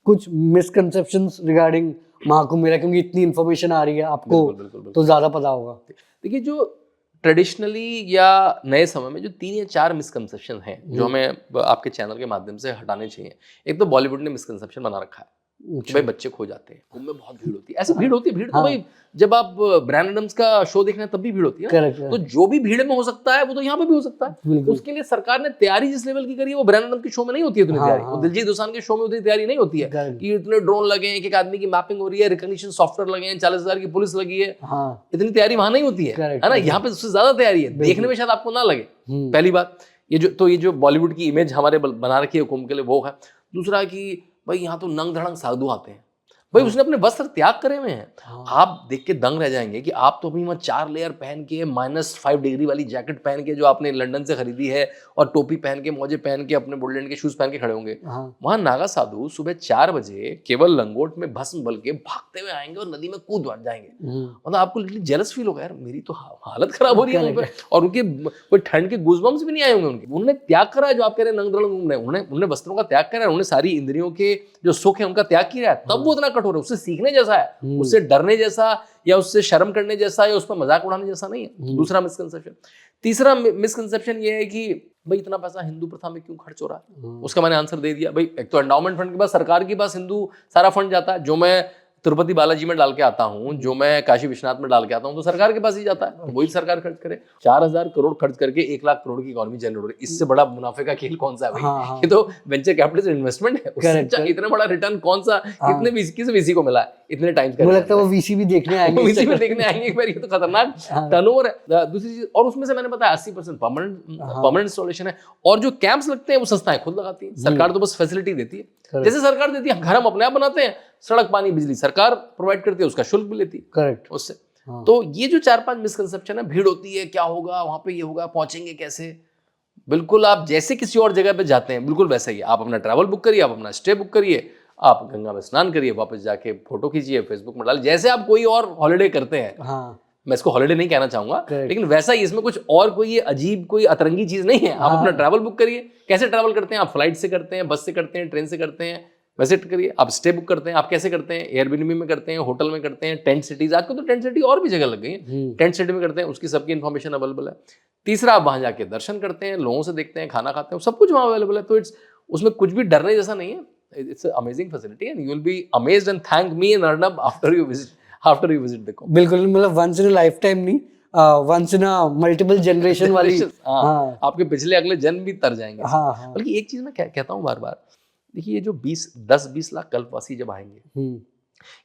कुछ misconceptions regarding Mahakumbh मेला, क्योंकि इतनी इन्फॉर्मेशन आ रही है आपको, बिल्कुल। तो ज्यादा पता होगा। देखिए, जो ट्रेडिशनली या नए समय में जो 3 या 4 मिसकंसेप्शन हैं जो हमें आपके चैनल के माध्यम से हटाने चाहिए। एक तो बॉलीवुड ने मिसकंसेप्शन बना रखा है कि भाई बच्चे खो जाते हैं, कुंभ में बहुत भीड़ होती है। ऐसी भीड़ होती है, भीड़ तो भाई जब आप ब्रायन एडम्स का शो देखना है तब भी भीड़ होती है। तो जो भी भीड़ में हो सकता है वो तो यहाँ पे भी हो सकता है। उसके लिए सरकार ने तैयारी जिस लेवल की करी है वो ब्रायन एडम्स के शो में नहीं होती है इतनी तैयारी। वो दिलजीत दोसांझ के शो में उतनी तैयारी नहीं होती है कि इतने ड्रोन लगे हैं, एक आदमी की मैपिंग हो रही है, रिकॉग्निशन सॉफ्टवेयर लगे हैं, 40,000 की पुलिस लगी है। इतनी तैयारी वहां नहीं होती है ना। यहाँ पे उससे ज्यादा तैयारी है, देखने में शायद आपको ना लगे। पहली बात ये जो बॉलीवुड की इमेज हमारे बना रखी है कुंभ के लिए वो है। दूसरा कि भाई यहाँ तो नंग धड़ंग साधु आते हैं। भाई उसने अपने वस्त्र त्याग करे हुए हैं। आप देख के दंग रह जाएंगे कि आप तो अभी वहाँ 4 लेयर पहन के -5 डिग्री वाली जैकेट पहन के जो आपने लंदन से खरीदी है और टोपी पहन के, मोजे पहन के, अपने वुडलैंड के शूज पहन के खड़े होंगे। वहां नागा साधु सुबह 4 बजे केवल लंगोट में भस्म बल के भागते हुए आएंगे और नदी में कूद जाएंगे। मतलब आपको लिटरली जेलस फील होगा, यार मेरी तो हालत खराब हो रही है। और उनके कोई ठंड के गूज़बम्स भी नहीं आए होंगे उनके। उन्होंने त्याग करा है, जो आप कह रहे हैं नंग धड़ंग घूम रहे हैं, उन्होंने वस्त्रों का त्याग करा है, उन्होंने सारी इंद्रियों के जो सुख है उनका त्याग किया है, तब वो इतना कठोर है। उससे सीखने जैसा है, उससे डरने जैसा या उससे शर्म करने जैसा या उस पर मजाक उड़ाने जैसा नहीं है। दूसरा मिसकंसेप्शन। तीसरा मिसकंसेप्शन ये है कि भाई इतना पैसा हिंदू प्रथा में क्यों खर्च हो रहा है। उसका मैंने आंसर दे दिया। भाई एक तो एंडाउमेंट फंड के पास, सरकार के पास हिंदू सारा फंड जाता है। जो मैं तिरुपति बालाजी में डाल के आता हूँ, जो मैं काशी विश्वनाथ में डाल के आता हूँ, तो सरकार के पास ही जाता है। वही सरकार खर्च करे। 4,000 करोड़ खर्च करके 1 लाख करोड़ की इकोनॉमी जनरेट हो रही है। इससे बड़ा मुनाफे का खेल कौन सा है भाई? ये तो वेंचर कैपिटल इन्वेस्टमेंट है। उससे इतना बड़ा रिटर्न कौन सा, किस वीसी को मिला है इतने टाइम का? मुझे लगता है वो वीसी भी देखने आएंगे। वीसी में देखने आएंगे एक बार। ये तो खतरनाक टर्नओवर है। दूसरी चीज, और उसमें से मैंने बताया 80% परमानेंट इंस्टॉलेशन है। और जो कैंप्स लगते हैं वो संस्थाएं खुद लगाती है। सरकार तो बस फैसिलिटी देती है। जैसे सरकार देती है, घर हम अपने आप बनाते हैं, सड़क पानी बिजली सरकार प्रोवाइड करती है, उसका शुल्क भी लेती है। करेक्ट। उससे तो ये जो 4-5 मिसकंसेप्शन है, भीड़ होती है, क्या होगा वहां पे, ये होगा, पहुंचेंगे कैसे। बिल्कुल आप जैसे किसी और जगह पे जाते हैं बिल्कुल वैसा ही। आप अपना ट्रैवल बुक करिए, आप अपना स्टे बुक करिए, आप गंगा में स्नान करिए, वापस जाके फोटो खींचिए, फेसबुक में डालिए, जैसे आप कोई और हॉलिडे करते हैं। मैं इसको हॉलिडे नहीं कहना चाहूंगा, लेकिन वैसा ही इसमें कुछ और कोई ये अजीब कोई अतरंगी चीज नहीं है। आप अपना ट्रैवल बुक करिए। कैसे ट्रैवल करते हैं आप? फ्लाइट से करते हैं, बस से करते हैं, ट्रेन से करते हैं, वैसे करिए। आप स्टे बुक करते हैं, आप कैसे करते हैं? एयरबीएनबी में करते हैं, होटल में करते हैं, टेंट सिटीज, आजकल तो टेंट सिटी और भी जगह लग गई है, टेंट सिटी में करते हैं, उसकी सबकी इन्फॉर्मेशन अवेलेबल है। तीसरा, आप वहां जाके दर्शन करते हैं, लोगों से देखते हैं, खाना खाते हैं, सब कुछ वहां अवेलेबल है। तो उसमें कुछ भी डरने जैसा नहीं है। It's amazing facility and you will be amazed and thank me and Arnab after you visit the Kumbh. बिल्कुल, मतलब once in a lifetime नहीं, once in a multiple generation वाली। आपके पिछले अगले जन्म भी तर जाएंगे। बल्कि एक चीज मैं कहता हूँ बार बार, देखिए ये जो 10-20 लाख कल्पवासी जब आएंगे,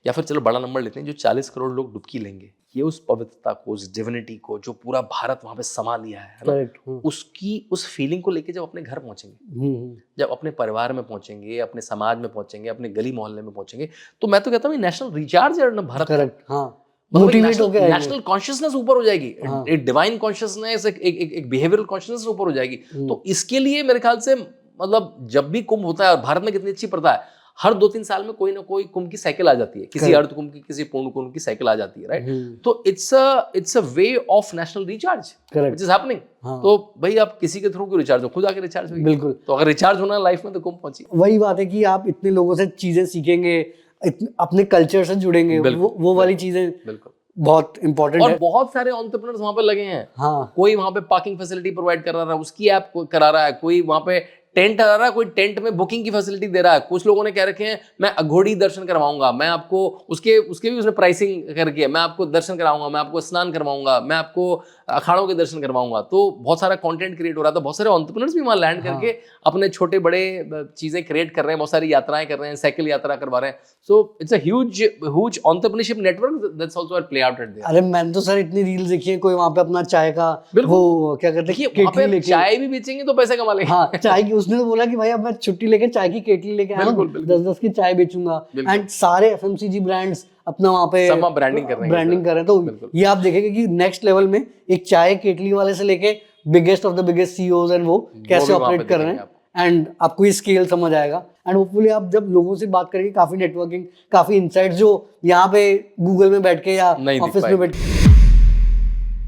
या फिर चलो बड़ा नंबर लेते हैं, जो 40 करोड़ लोग डुबकी लेंगे, ये उस पवित्रता को, उस डिविनिटी को जो पूरा भारत वहां पे समा लिया है ना, उसकी उस फीलिंग को लेके जब अपने घर पहुंचेंगे, जब अपने परिवार में पहुंचेंगे, अपने समाज में पहुंचेंगे, अपने गली मोहल्ले में पहुंचेंगे, तो मैं तो कहता हूँ नेशनल रिचार्ज है ना भारत। नेशनल कॉन्शियसनेस ऊपर हो जाएगी, एक डिवाइन कॉन्शियसनेस, एक बिहेवियरल कॉन्शियसनेस ऊपर हो जाएगी। तो इसके लिए मेरे ख्याल से, मतलब जब भी कुंभ होता है, और भारत में कितनी अच्छी प्रथा है, हर 2-3 साल में कोई ना कोई कुंभ की साइकिल आ जाती है, किसी अर्ध कुंभ की, किसी पूर्ण कुंभ की साइकिल आ जाती है, राइट? तो it's a way of national recharge which is happening. तो भाई आप किसी के थ्रू क्यों रिचार्ज हो, खुद आके रिचार्ज होइए। बिल्कुल। तो अगर रिचार्ज होना है लाइफ में तो कुंभ पहुंचिए। वही बात है कि आप इतने लोगों से चीजें सीखेंगे, अपने कल्चर से जुड़ेंगे, वो वाली चीजें बिल्कुल बहुत इंपॉर्टेंट है। और बहुत सारे एंटरप्रेन्योर्स वहां पे लगे हैं। कोई वहां पे पार्किंग फैसिलिटी प्रोवाइड करा रहा है, उसकी ऐप करा रहा है, कोई वहां पे टेंट आ रहा है, कोई टेंट में बुकिंग की फैसिलिटी दे रहा है। कुछ लोगों ने कह रखे हैं मैं अघोड़ी दर्शन करवाऊंगा, मैं आपको उसके भी उसने प्राइसिंग करके, मैं आपको दर्शन कराऊंगा, मैं आपको स्नान करवाऊंगा, मैं आपको अखाड़ों के दर्शन करवाऊंगा। तो बहुत सारा कंटेंट क्रिएट हो रहा था, बहुत सारे एंटरप्रेन्योर्स भी वहां लैंड करके अपने छोटे बड़े चीजें क्रिएट कर रहे हैं, बहुत सारी यात्राएं कर रहे हैं, साइकिल यात्रा करवा रहे हैं। So it's a huge entrepreneurship network that's also play out at there. अरे मैंने तो सर इतनी रील देखी है, कोई वहां पे अपना चाय का वो क्या कहते हैं, केटली लेके चाय भी बेचेंगे तो पैसे कमा लेंगे। हाँ, चाय की, उसने तो बोला कि भाई अब मैं छुट्टी लेके चाय की केटली लेके आया हूं, 10-10 की चाय बेचूंगा। एंड सारे एफएमसीजी ब्रांड्स अपना वहां पे ब्रांडिंग कर रहे हैं। तो ये आप देखेंगे कि नेक्स्ट लेवल में एक चाय केटली वाले से लेके biggest of the biggest CEOs and वो कैसे ऑपरेट कर रहे हैं, एंड आपको ये स्केल समझ आएगा। एंड होपफुली आप जब लोगों से बात करेंगे, काफी नेटवर्किंग, काफी इनसाइट्स जो यहाँ पे गूगल में बैठ के या ऑफिस में बैठ के